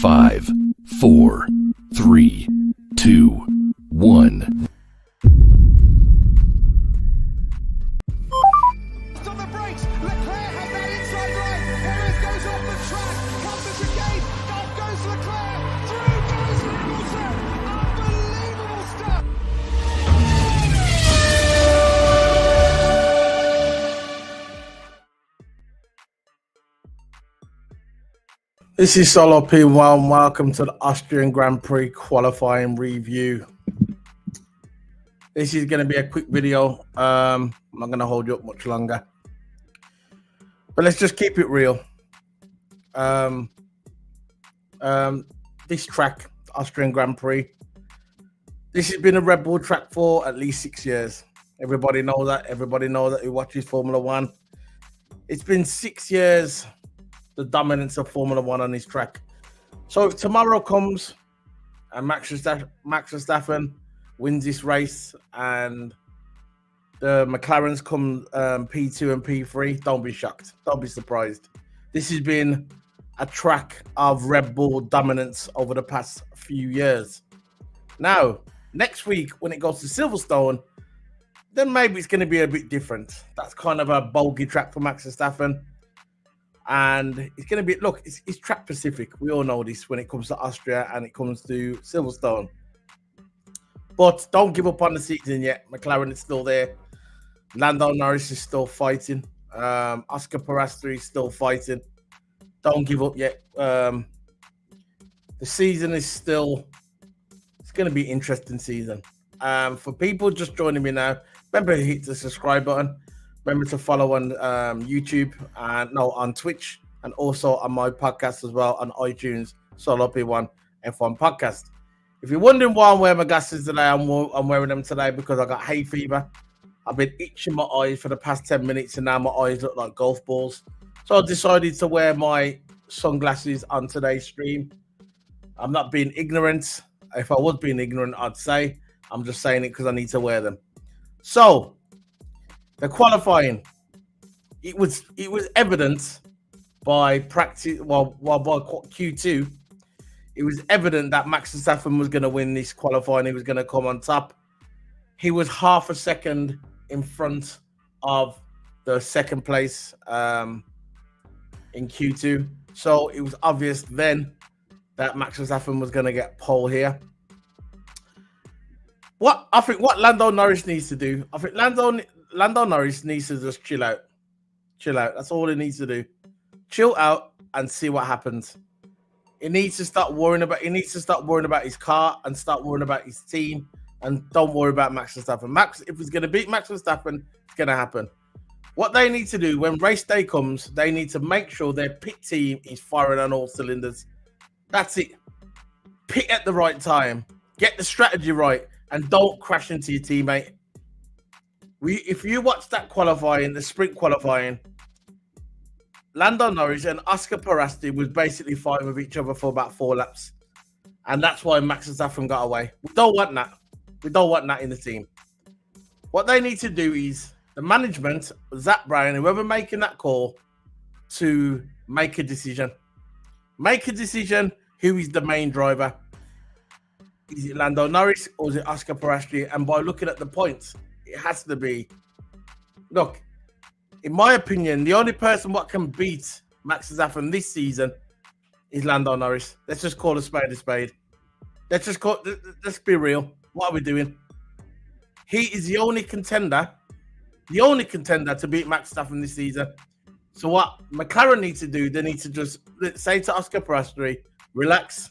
5, 4, 3, 2, 1. On the brakes, Leclerc had that inside line. Perez goes off the track, comes the chicane, off goes Leclerc, through goes Hamilton. Unbelievable stuff. This is Solo P1. Welcome to the Austrian Grand Prix qualifying review. This is going to be a quick video. I'm not going to hold you up much longer. But let's just keep it real. This track, Austrian Grand Prix, this has been a Red Bull track for at least 6 years. Everybody knows that. Everybody knows that who watches Formula One. It's been 6 years, the dominance of Formula One on this track. So if tomorrow comes and Max Verstappen wins this race and the McLarens come P2 and P3, don't be shocked. Don't be surprised. This has been a track of Red Bull dominance over the past few years. Now, next week when it goes to Silverstone, then maybe it's going to be a bit different. That's kind of a bogey track for Max Verstappen. And it's going to be, look, it's track Pacific. We all know this when it comes to Austria and it comes to Silverstone. But don't give up on the season yet. McLaren is still there. Lando Norris is still fighting. Oscar Piastri is still fighting. Don't give up yet. The season is still, it's going to be an interesting season. For people just joining me now, remember to hit the subscribe button. Remember to follow on YouTube and on Twitch, and also on my podcast as well on iTunes, Solo P1 F1 Podcast. If you're wondering why I'm wearing my glasses today, I'm wearing them today because I got hay fever. I've been itching my eyes for the past 10 minutes and now my eyes look like golf balls. So I decided to wear my sunglasses on today's stream. I'm not being ignorant. If I was being ignorant, I'd say. I'm just saying it because I need to wear them. So, the qualifying, it was evident by practice, by Q2, it was evident that Max Verstappen was going to win this qualifying. He was going to come on top. He was half a second in front of the second place in in Q2. So it was obvious then that Max Verstappen was going to get pole here. What Lando Norris needs to do, I think Lando Norris needs to just chill out. Chill out. That's all he needs to do. Chill out and see what happens. He needs to start worrying about his car and start worrying about his team, and don't worry about Max Verstappen. If he's going to beat Max Verstappen, it's going to happen. What they need to do when race day comes, they need to make sure their pit team is firing on all cylinders. That's it. Pit at the right time. Get the strategy right, and don't crash into your teammate. If you watch that qualifying, the sprint qualifying, Lando Norris and Oscar Piastri was basically fighting with each other for about 4 laps. And that's why Max Verstappen got away. We don't want that. We don't want that in the team. What they need to do is the management, Zach Brown, whoever making that call, to make a decision. Make a decision who is the main driver. Is it Lando Norris or is it Oscar Piastri? And by looking at the points, it has to be. Look, in my opinion, the only person what can beat Max Verstappen this season is Lando Norris. Let's just call a spade a spade. Let's be real. What are we doing? He is the only contender to beat Max Verstappen this season. So what McLaren need to do, they need to just say to Oscar Piastri, relax,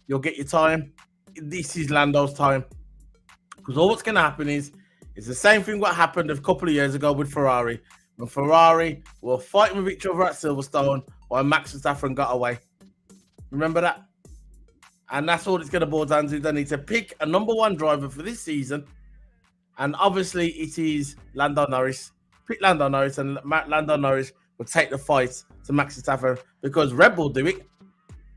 you'll get your time. This is Lando's time. Because all what's going to happen is the same thing what happened a couple of years ago with Ferrari. When Ferrari were fighting with each other at Silverstone while Max Verstappen got away. Remember that? And that's all it's going to boil down to. They need to pick a number 1 driver for this season. And obviously it is Lando Norris. Pick Lando Norris, and Lando Norris will take the fight to Max Verstappen, because Red Bull do it.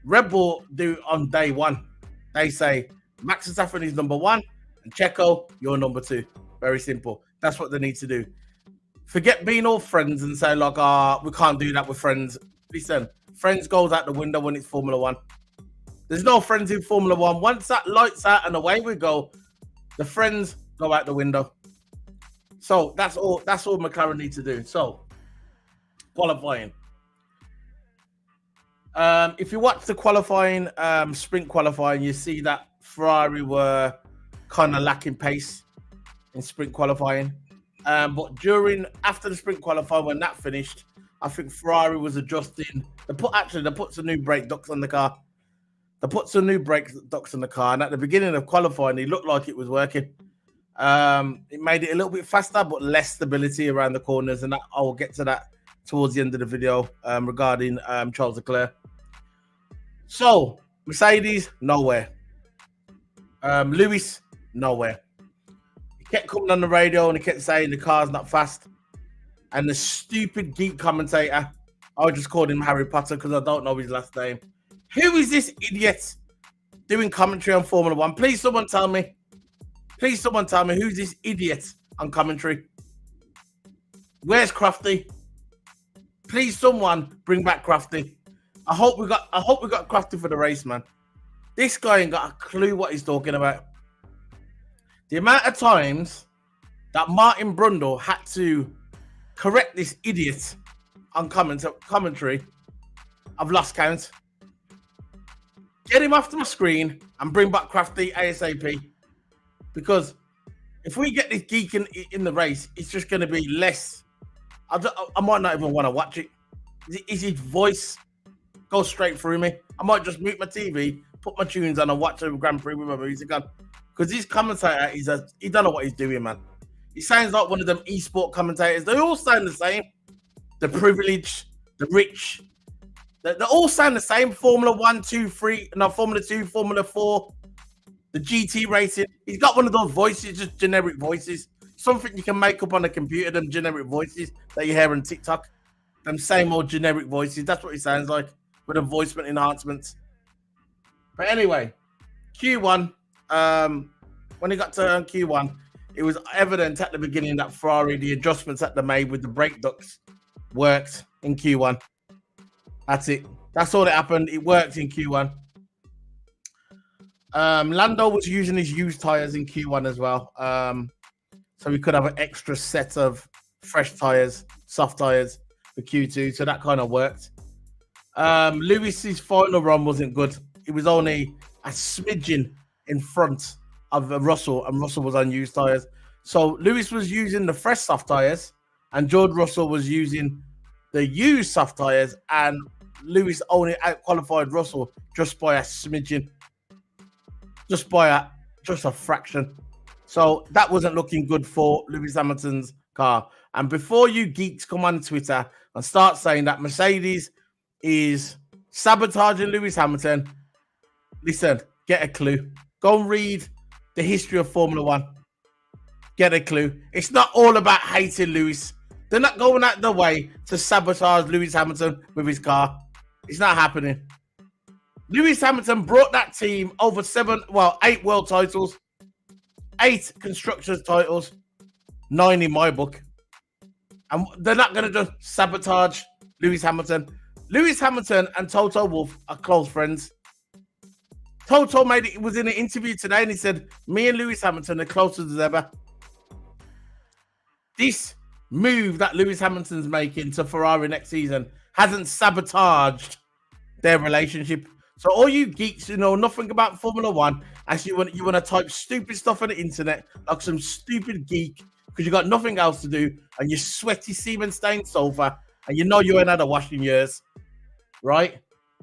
Red Bull do it on day 1. They say Max Verstappen is number 1 and Checo, you're number 2. Very simple. That's what they need to do. Forget being all friends and say like, we can't do that with friends. Listen, friends goes out the window when it's Formula 1. There's no friends in Formula 1. Once that light's out and away we go, the friends go out the window. So that's all McLaren need to do. So qualifying. If you watch the qualifying, sprint qualifying, you see that Ferrari were kind of lacking pace in sprint qualifying. But after the sprint qualifying, when that finished, I think Ferrari was adjusting. They put some new brake ducts on the car. And at the beginning of qualifying, it looked like it was working. It made it a little bit faster, but less stability around the corners, and I will get to that towards the end of the video regarding Charles Leclerc. So Mercedes, nowhere. Lewis, nowhere. He kept coming on the radio and he kept saying the car's not fast. And the stupid geek commentator, I just called him Harry Potter because I don't know his last name. Who is this idiot doing commentary on Formula 1? Please someone tell me. Who's this idiot on commentary? Where's Crafty? Please someone bring back Crafty. I hope we got Crafty for the race, man. This guy ain't got a clue what he's talking about. The amount of times that Martin Brundle had to correct this idiot on commentary, I've lost count. Get him off the screen and bring back Crafty ASAP. Because if we get this geek in the race, it's just going to be less. I might not even want to watch it. Is his voice go straight through me? I might just mute my TV, put my tunes on and watch the Grand Prix with my music on. Because this commentator, he don't know what he's doing, man. He sounds like one of them esport commentators. They all sound the same. The privileged, the rich. They all sound the same. Formula 1, 2, 3, no, Formula 2, Formula 4, the GT racing. He's got one of those voices, just generic voices. Something you can make up on a computer, them generic voices that you hear on TikTok. Them same old generic voices. That's what he sounds like with a voicement enhancements. But anyway, Q1, when he got to Q1, it was evident at the beginning that Ferrari, the adjustments that they made with the brake ducts worked in Q1. That's it. That's all that happened. It worked in Q1. Lando was using his used tires in Q1 as well. So we could have an extra set of fresh tires, soft tires for Q2. So that kind of worked. Lewis's final run wasn't good. It was only a smidgen in front of Russell, and Russell was on used tires. So Lewis was using the fresh soft tires, and George Russell was using the used soft tires, and Lewis only out-qualified Russell just by a smidgen, just a fraction. So that wasn't looking good for Lewis Hamilton's car. And before you geeks come on Twitter and start saying that Mercedes is sabotaging Lewis Hamilton, listen, get a clue. Go and read the history of Formula One. Get a clue. It's not all about hating Lewis. They're not going out the way to sabotage Lewis Hamilton with his car. It's not happening. Lewis Hamilton brought that team over 8 world titles, 8 constructors titles, 9 in my book. And they're not going to just sabotage Lewis Hamilton. Lewis Hamilton and Toto Wolff are close friends. Toto was in an interview today and he said, me and Lewis Hamilton are closer as ever. This move that Lewis Hamilton's making to Ferrari next season hasn't sabotaged their relationship. So all you geeks who know nothing about Formula One, actually you want to type stupid stuff on the internet like some stupid geek because you got nothing else to do and you sweaty semen-stained sofa and you know you ain't had a wash in years, right?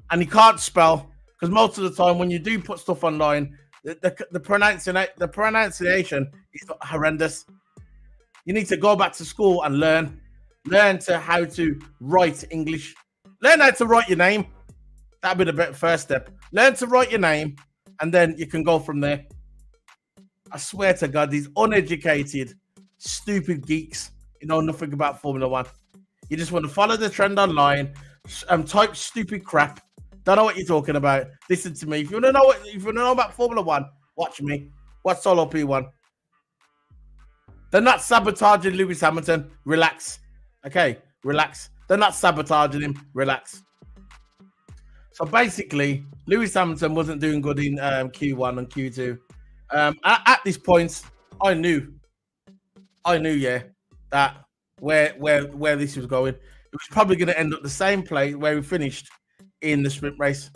And you can't spell because most of the time when you do put stuff online, the pronunciation is horrendous. You need to go back to school and learn how to write English. Learn how to write your name. That'd be the first step. Learn to write your name, and then you can go from there. I swear to God, these uneducated, stupid geeks, you know nothing about Formula One. You just want to follow the trend online, type stupid crap. Don't know what you're talking about. Listen to me. If you want to know about Formula One, watch me. Watch Solo P1. They're not sabotaging Lewis Hamilton. Relax. Okay, relax. They're not sabotaging him. Relax. So basically, Lewis Hamilton wasn't doing good in Q1 and Q2. At this point, I knew, yeah, that where this was going, it was probably going to end up the same place where we finished in the sprint race,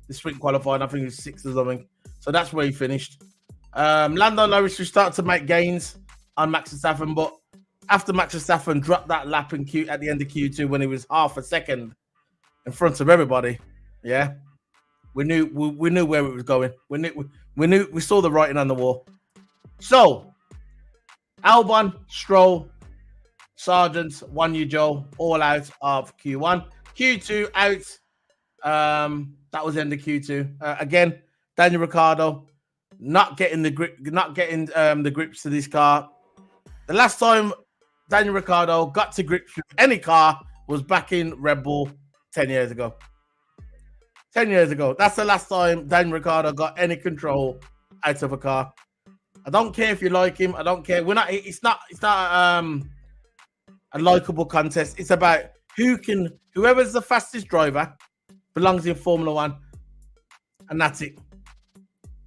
the sprint qualifying. I think it was 6th or something. So that's where he finished. Lando Norris was starting to make gains on Max Verstappen, but after Max Verstappen dropped that lap at the end of Q2 when he was half a second in front of everybody, yeah, we knew where it was going. We saw the writing on the wall. So Albon, Stroll, Sargent, Wanyu Zhou all out of Q1. Q2 out. That was the end of Q2. Again, Daniel Ricciardo not getting the grips to this car. The last time Daniel Ricciardo got to grips with any car was back in Red Bull 10 years ago. 10 years ago. That's the last time Daniel Ricciardo got any control out of a car. I don't care if you like him. I don't care. It's not a likable contest. It's about whoever's the fastest driver belongs in Formula One. And that's it.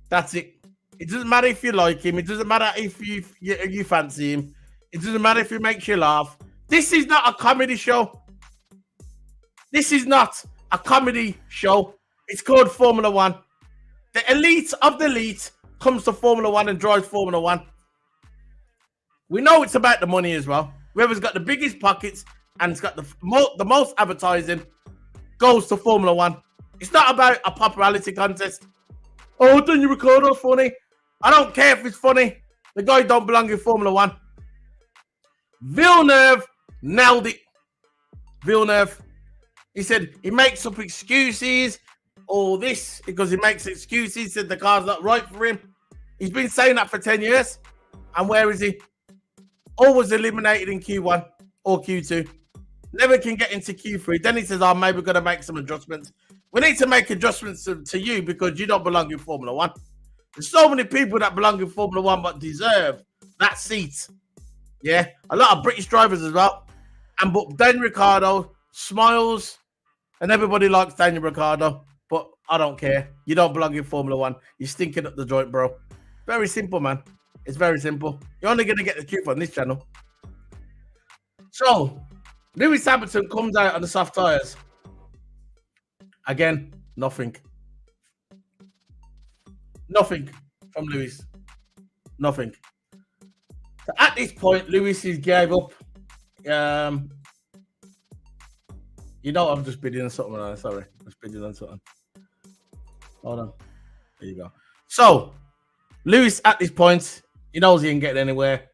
That's it. It doesn't matter if you like him. It doesn't matter if you fancy him. It doesn't matter if he makes you laugh. This is not a comedy show. This is not a comedy show. It's called Formula One. The elite of the elite comes to Formula One and drives Formula One. We know it's about the money as well. Whoever's got the biggest pockets and it's got the most advertising goes to Formula One. It's not about a popularity contest. Oh, Daniel Ricciardo funny. I don't care if it's funny. The guy don't belong in Formula One. Villeneuve nailed it. Villeneuve. He said he makes up excuses, all this, because he makes excuses. He said the car's not right for him. He's been saying that for 10 years. And where is he? Always eliminated in Q1 or Q2. Never can get into Q3. Then he says, oh, maybe we're going to make some adjustments. We need to make adjustments to you because you don't belong in Formula One. There's so many people that belong in Formula One but deserve that seat. Yeah, a lot of British drivers as well. But Daniel Ricciardo smiles and everybody likes Daniel Ricciardo. But I don't care. You don't belong in Formula One. You're stinking up the joint, bro. Very simple, man. It's very simple. You're only going to get the truth on this channel. So, Lewis Hamilton comes out on the soft tyres. Again, nothing. Nothing from Lewis. Nothing. So at this point, Lewis is gave up. I'm just bidding on something. Sorry, just bidding on something. Hold on. There you go. So Lewis at this point, he knows he ain't getting anywhere.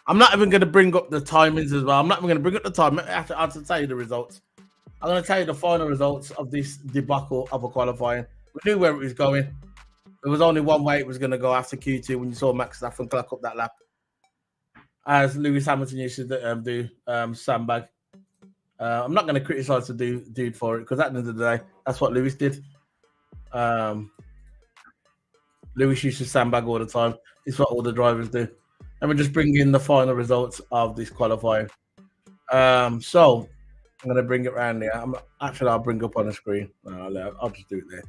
I'm not even going to bring up the timings as well. I'm not even going to bring up the time. I have to tell you the results. I'm going to tell you the final results of this debacle of a qualifying. We knew where it was going. There was only one way it was going to go after Q2 when you saw Max Verstappen clock up that lap. As Lewis Hamilton used to do sandbag. I'm not going to criticize the dude for it because at the end of the day, that's what Lewis did. Lewis used to sandbag all the time. It's what all the drivers do. Let me just bring in the final results of this qualifying. So I'm going to bring it around there. I'll bring up on the screen. I'll just do it there.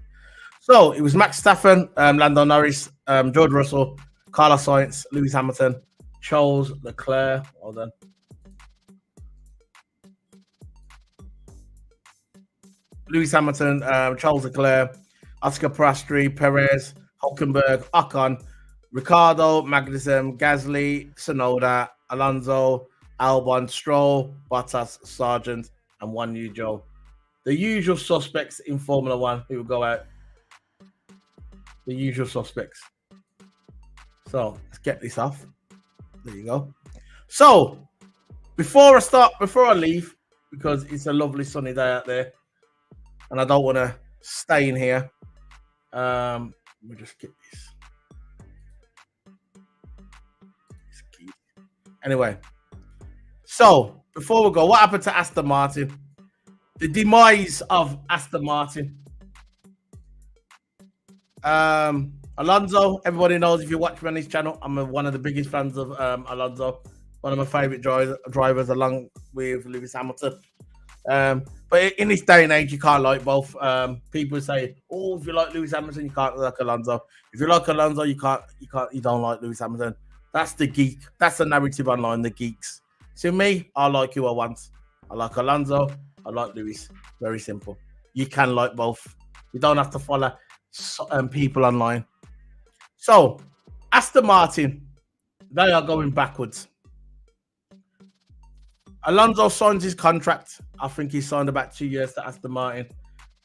So it was Max Verstappen, Lando Norris, George Russell, Carlos Sainz, Lewis Hamilton, Charles Leclerc. Hold on. Lewis Hamilton, Charles Leclerc, Oscar Piastri, Perez, Hulkenberg, Ocon, Ricardo, Magnussen, Gasly, Tsunoda, Alonso, Albon, Stroll, Bottas, Sargent, and one new Joe. The usual suspects in Formula One who will go out. The usual suspects. So let's get this off. There you go. So before I leave, because it's a lovely sunny day out there, and I don't want to stay in here. Let me just get this. Anyway, so before we go, what happened to Aston Martin? The demise of Aston Martin. Alonso, everybody knows if you watch me on this channel, I'm one of the biggest fans of Alonso. One of my favorite drivers along with Lewis Hamilton. But in this day and age, you can't like both. People say, "Oh, if you like Lewis Hamilton, you can't like Alonso. If you like Alonso, you don't like Lewis Hamilton." That's the geek. That's the narrative online. The geeks. So me, I like who I want. I like Alonso. I like Lewis. Very simple. You can like both. You don't have to follow people online. So Aston Martin, they are going backwards. Alonso signs his contract. I think he signed about 2 years to Aston Martin.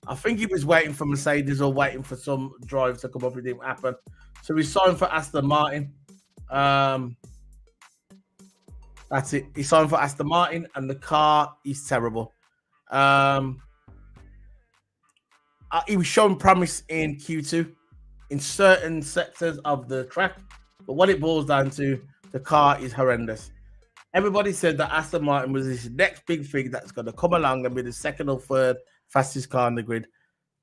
I think he was waiting for Mercedes or waiting for some drive to come up. It didn't happen. So he signed for Aston Martin. That's it. He signed for Aston Martin and the car is terrible. He was showing promise in Q2 in certain sectors of the track. But what it boils down to, the car is horrendous. Everybody said that Aston Martin was this next big thing that's going to come along and be the second or third fastest car on the grid.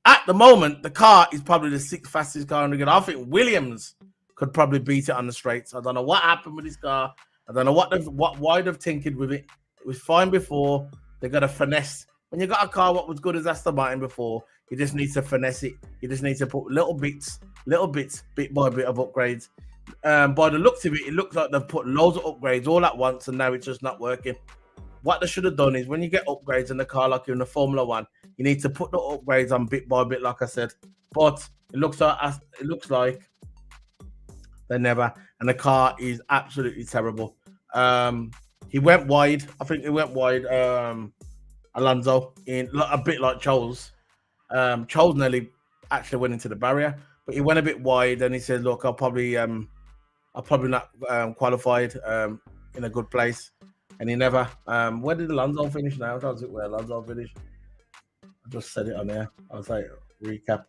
At the moment, the car is probably the sixth fastest car on the grid. I think Williams could probably beat it on the straights. I don't know what happened with this car. I don't know why they've tinkered with it. It was fine before. They got to finesse. When you got a car what was good as Aston Martin before, you just need to finesse it. You just need to put little bits, bit by bit of upgrades. By the looks of it, it looks like they've put loads of upgrades all at once, and now it's just not working. What they should have done is when you get upgrades in the car, like in the Formula One, you need to put the upgrades on bit by bit, like I said. But it looks like they never, and the car is absolutely terrible. He went wide. I think he went wide. Alonso in a bit like Charles. Charles nearly actually went into the barrier, but he went a bit wide, and he said, "Look, I'll probably not qualified in a good place." And he never. Where did Alonso finish now? Where Alonso finished? I just said it on there. I was like, recap.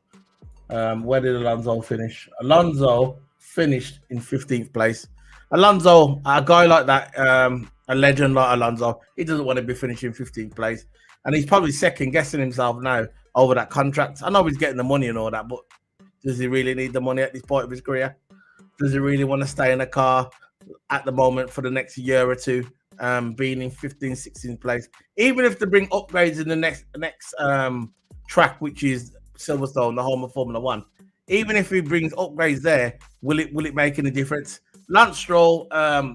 Where did Alonso finish? Alonso finished in 15th place. Alonso, a guy like that, a legend like Alonso, he doesn't want to be finishing 15th place. And he's probably second guessing himself now over that contract. I know he's getting the money and all that, but does he really need the money at this point of his career? Does he really want to stay in a car at the moment for the next year or two, being in 15th, 16th place? Even if they bring upgrades in the next track, which is Silverstone, the home of Formula One, even if he brings upgrades there, will it make any difference? Lance Stroll, I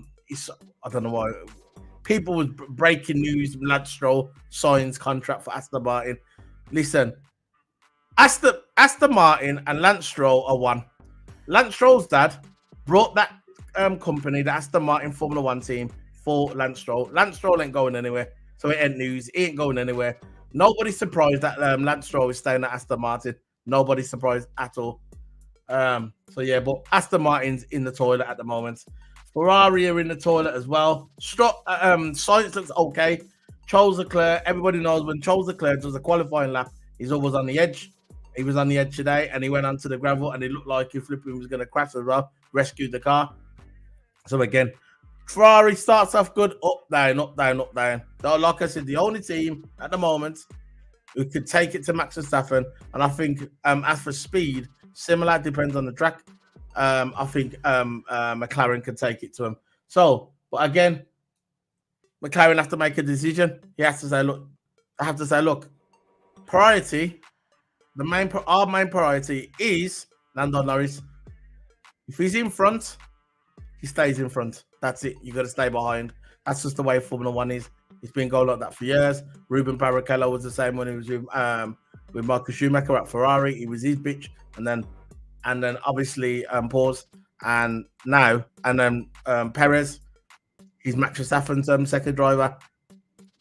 don't know why. People was breaking news. Lance Stroll signs contract for Aston Martin. Listen, Aston Martin and Lance Stroll are one. Lance Stroll's dad brought that company, the Aston Martin Formula One team, for Lance Stroll. Lance Stroll ain't going anywhere, so it ain't news. He ain't going anywhere. Nobody's surprised that Lance Stroll is staying at Aston Martin. Nobody's surprised at all. So yeah, but Aston Martin's in the toilet at the moment. Ferrari are in the toilet as well. Science looks okay. Charles Leclerc, everybody knows when Charles Leclerc does a qualifying lap, he's always on the edge. He was on the edge today, and he went onto the gravel, and it looked like he flipping was going to crash as well. Rescued the car. So again, Ferrari starts off good, up, down, up, down, up, down. So like I said, the only team at the moment who could take it to Max Verstappen, and I think as for speed, similar, depends on the track. I think McLaren can take it to him. So, but again, McLaren have to make a decision. He has to say, look, I have to say, look, priority. Our main priority is Lando Norris. If he's in front, he stays in front. That's it. You got to stay behind. That's just the way Formula One is. It's been going like that for years. Ruben Barrichello was the same when he was with Michael Schumacher at Ferrari. He was his bitch, and then obviously pause, and now Perez. He's Max Verstappen's second driver,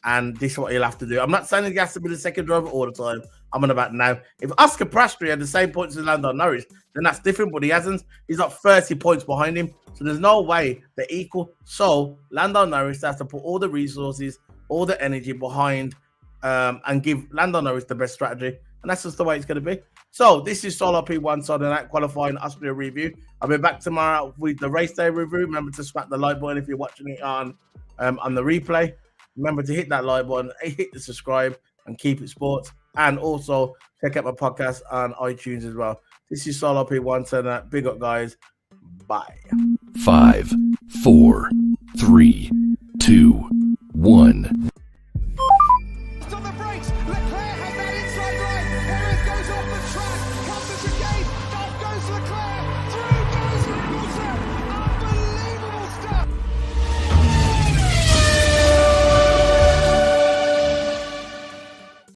and this is what he'll have to do. I'm not saying he has to be the second driver all the time. I'm on about now. If Oscar Piastri had the same points as Lando Norris, then that's different, but he hasn't. He's got 30 points behind him, so there's no way they're equal. So Lando Norris has to put all the resources, all the energy behind, and give Lando Norris the best strategy, and that's just the way it's going to be. So this is Solo P1 Sunday Night Qualifying Austria review. I'll be back tomorrow with the race day review. Remember to smack the like button if you're watching it on the replay. Remember to hit that like button, hit the subscribe, and keep it sports. And also check out my podcast on iTunes as well. This is Solo P1 Sunday Night. Big up, guys. Bye. 5, 4, 3, 2, 1.